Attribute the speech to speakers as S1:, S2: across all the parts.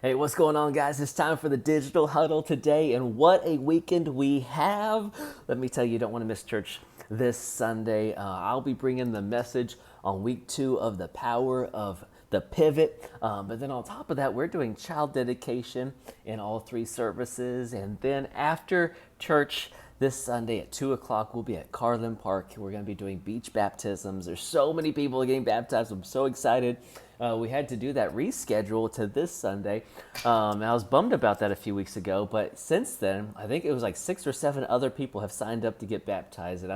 S1: Hey, what's going on, guys? It's time for the digital huddle today, and what a weekend we have. Let me tell you, you don't want to miss church this Sunday. I'll be bringing the message on week 2 of the power of the pivot. But then on top of that, we're doing child dedication in all 3 services. And then after church, this Sunday at 2 o'clock, we'll be at Carlin Park. We're going to be doing beach baptisms. There's so many people getting baptized. I'm so excited. We had to do that reschedule to this Sunday. And I was bummed about that a few weeks ago. But since then, I think it was like 6 or 7 other people have signed up to get baptized. And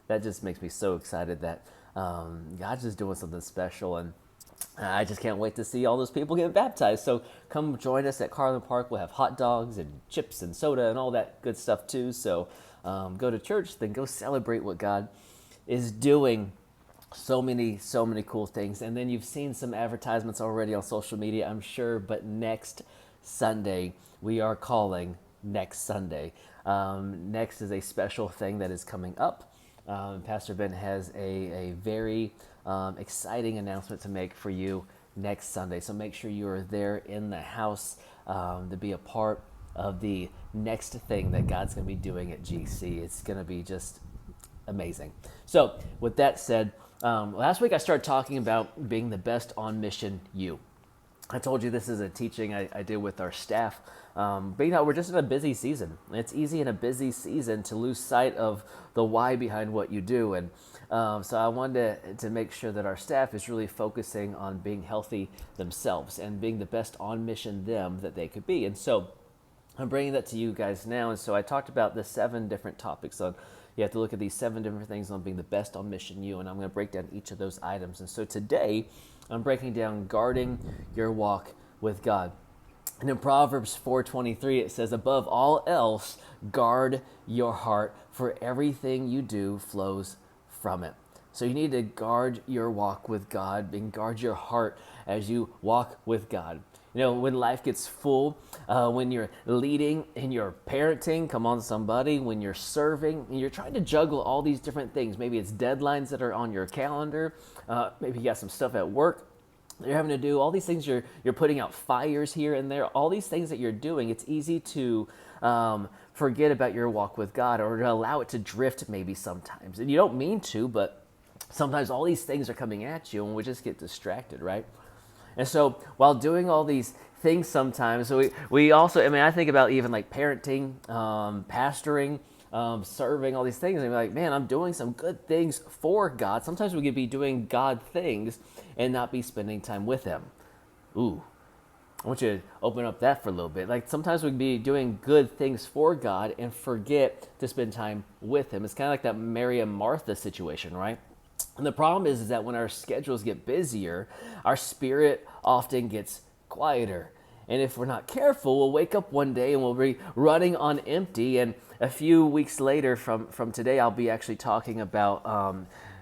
S1: that just makes me so excited that God's just doing something special. And I just can't wait to see all those people get baptized. So come join us at Carlin Park. We'll have hot dogs and chips and soda and all that good stuff too. So go to church, then go celebrate what God is doing. So many cool things. And then you've seen some advertisements already on social media, I'm sure. But next Sunday, we are calling Next Sunday. Next is a special thing that is coming up. Pastor Ben has a very exciting announcement to make for you next Sunday. So make sure you are there in the house to be a part of the next thing that God's going to be doing at GC. It's going to be just amazing. So with that said, last week I started talking about being the best on mission you. I told you this is a teaching I did with our staff. But we're just in a busy season. It's easy in a busy season to lose sight of the why behind what you do. And so I wanted to make sure that our staff is really focusing on being healthy themselves and being the best on mission them that they could be. And so I'm bringing that to you guys now. And so I talked about the 7 different topics on, you have to look at these 7 different things on being the best on mission you, and I'm going to break down each of those items. And so today, I'm breaking down guarding your walk with God. And in Proverbs 4:23, it says, above all else, guard your heart, for everything you do flows from it. So you need to guard your walk with God and guard your heart as you walk with God. When life gets full, when you're leading and you're parenting, come on somebody, when you're serving, and you're trying to juggle all these different things. Maybe it's deadlines that are on your calendar. Maybe you got some stuff at work you're having to do, all these things, you're putting out fires here and there, all these things that you're doing. It's easy to forget about your walk with God, or to allow it to drift maybe sometimes. And you don't mean to, but sometimes all these things are coming at you and we just get distracted, right? And so while doing all these things sometimes, so we also, I think about even like parenting, pastoring, serving, all these things, and be like, man, I'm doing some good things for God. Sometimes we could be doing God things and not be spending time with Him. Ooh, I want you to open up that for a little bit. Like sometimes we can be doing good things for God and forget to spend time with Him. It's kind of like that Mary and Martha situation, right? And the problem is that when our schedules get busier, our spirit often gets quieter. And if we're not careful, we'll wake up one day and we'll be running on empty. And a few weeks later from today, I'll be actually talking about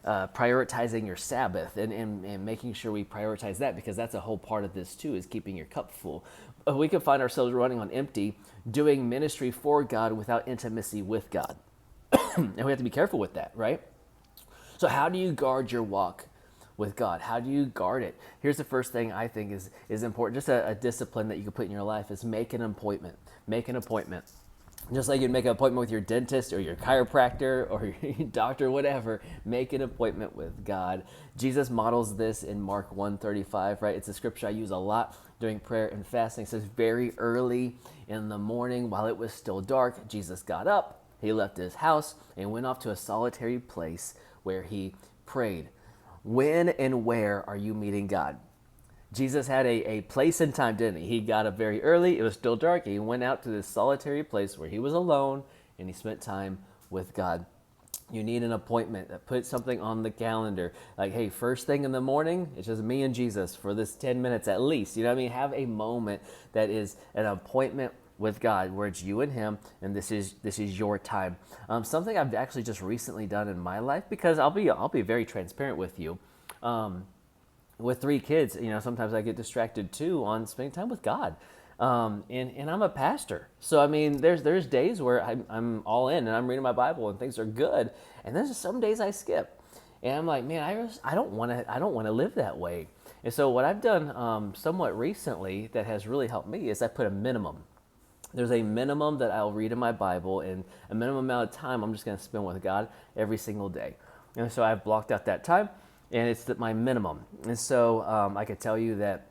S1: prioritizing your Sabbath and making sure we prioritize that, because that's a whole part of this too, is keeping your cup full. We can find ourselves running on empty, doing ministry for God without intimacy with God. And we have to be careful with that, right? So how do you guard your walk with God? How do you guard it? Here's the first thing I think is important. Just a discipline that you can put in your life is make an appointment. Make an appointment. Just like you'd make an appointment with your dentist or your chiropractor or your doctor, whatever, make an appointment with God. Jesus models this in Mark 1:35, right? It's a scripture I use a lot during prayer and fasting. It says, very early in the morning, while it was still dark, Jesus got up, he left his house, and went off to a solitary place where he prayed. When and where are you meeting God? Jesus had a place and time, didn't he? He got up very early. It was still dark. He went out to this solitary place where he was alone and he spent time with God. You need an appointment. Put something on the calendar. Like, hey, first thing in the morning, it's just me and Jesus for this 10 minutes at least. You know what I mean? Have a moment that is an appointment with God, where it's you and Him, and this is your time. Something I've actually just recently done in my life, because I'll be very transparent with you. With 3 kids, sometimes I get distracted too on spending time with God. And I'm a pastor, so there's days where I'm all in and I'm reading my Bible and things are good, and there's some days I skip, and I'm like, man, I don't want to live that way. And so what I've done somewhat recently that has really helped me is I put a minimum. There's a minimum that I'll read in my Bible and a minimum amount of time I'm just going to spend with God every single day. And so I've blocked out that time, and it's my minimum. And so I could tell you that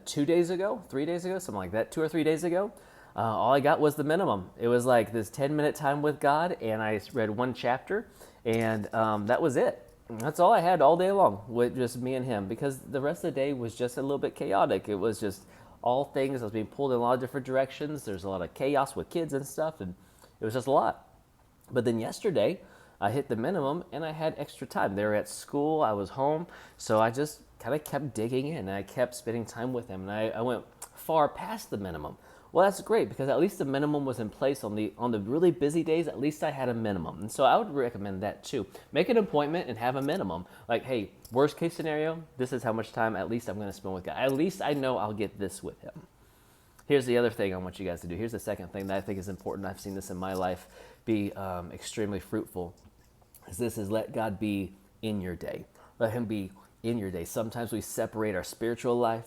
S1: 2 days ago, 3 days ago, something like that, 2 or 3 days ago, all I got was the minimum. It was like this 10-minute time with God, and I read one chapter, and that was it. That's all I had all day long with just me and him, because the rest of the day was just a little bit chaotic. It was just all things. I was being pulled in a lot of different directions. There's a lot of chaos with kids and stuff, and it was just a lot. But then yesterday, I hit the minimum and I had extra time. They were at school, I was home, so I just kind of kept digging in and I kept spending time with them, and I went far past the minimum. Well, that's great, because at least the minimum was in place on the really busy days. At least I had a minimum, and so I would recommend that too. Make an appointment and have a minimum. Like, hey, worst case scenario, this is how much time at least I'm going to spend with God. At least I know I'll get this with Him. Here's the other thing I want you guys to do. Here's the second thing that I think is important. I've seen this in my life be extremely fruitful. This is let God be in your day. Let Him be in your day. Sometimes we separate our spiritual life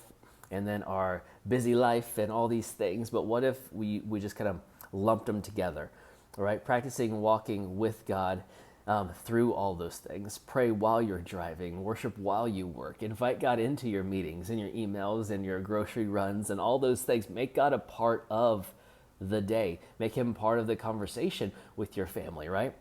S1: and then our busy life and all these things, but what if we just kind of lumped them together, all right? Practicing walking with God through all those things. Pray while you're driving, worship while you work, invite God into your meetings and your emails and your grocery runs and all those things. Make God a part of the day. Make Him part of the conversation with your family, right?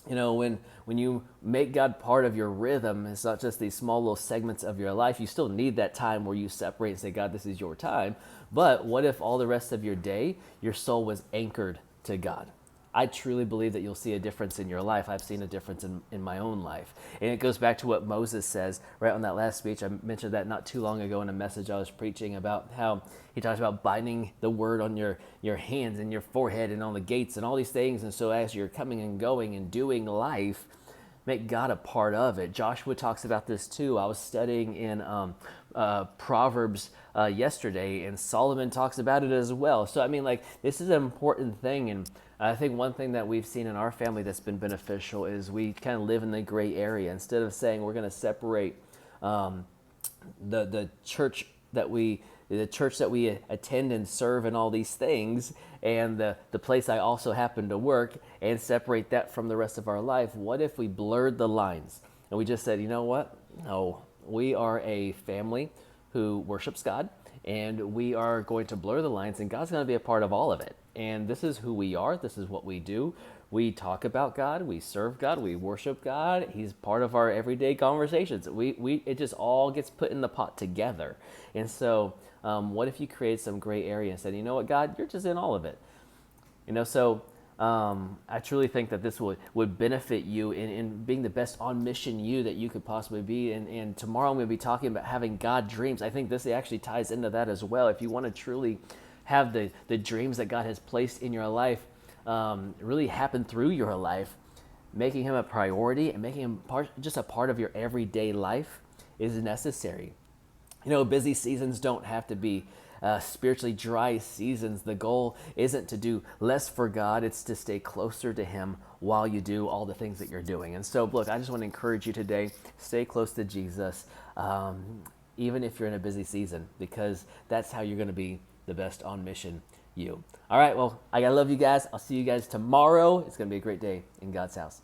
S1: You know, when you make God part of your rhythm, it's not just these small little segments of your life. You still need that time where you separate and say, God, this is your time. But what if all the rest of your day, your soul was anchored to God? I truly believe that you'll see a difference in your life. I've seen a difference in my own life. And it goes back to what Moses says right on that last speech. I mentioned that not too long ago in a message I was preaching about how he talks about binding the word on your hands and your forehead and on the gates and all these things. And so as you're coming and going and doing life, make God a part of it. Joshua talks about this too. I was studying in Proverbs yesterday, and Solomon talks about it as well. So, I mean, like, this is an important thing. And I think one thing that we've seen in our family that's been beneficial is we kind of live in the gray area. Instead of saying we're going to separate the church that we attend and serve and all these things, and the place I also happen to work, and separate that from the rest of our life. What if we blurred the lines and we just said, you know what? No, we are a family who worships God, and we are going to blur the lines, and God's going to be a part of all of it. And this is who we are. This is what we do. We talk about God. We serve God. We worship God. He's part of our everyday conversations. It just all gets put in the pot together. And so what if you create some gray area and said, you know what, God, you're just in all of it. So I truly think that this would benefit you in being the best on mission you that you could possibly be. And tomorrow I'm going to be talking about having God dreams. I think this actually ties into that as well. If you want to truly have the dreams that God has placed in your life really happen through your life, making Him a priority and making Him just a part of your everyday life is necessary. Busy seasons don't have to be spiritually dry seasons. The goal isn't to do less for God, it's to stay closer to Him while you do all the things that you're doing. And so, look, I just want to encourage you today, stay close to Jesus, even if you're in a busy season, because that's how you're going to be the best on mission you. All right, well, I love you guys. I'll see you guys tomorrow. It's going to be a great day in God's house.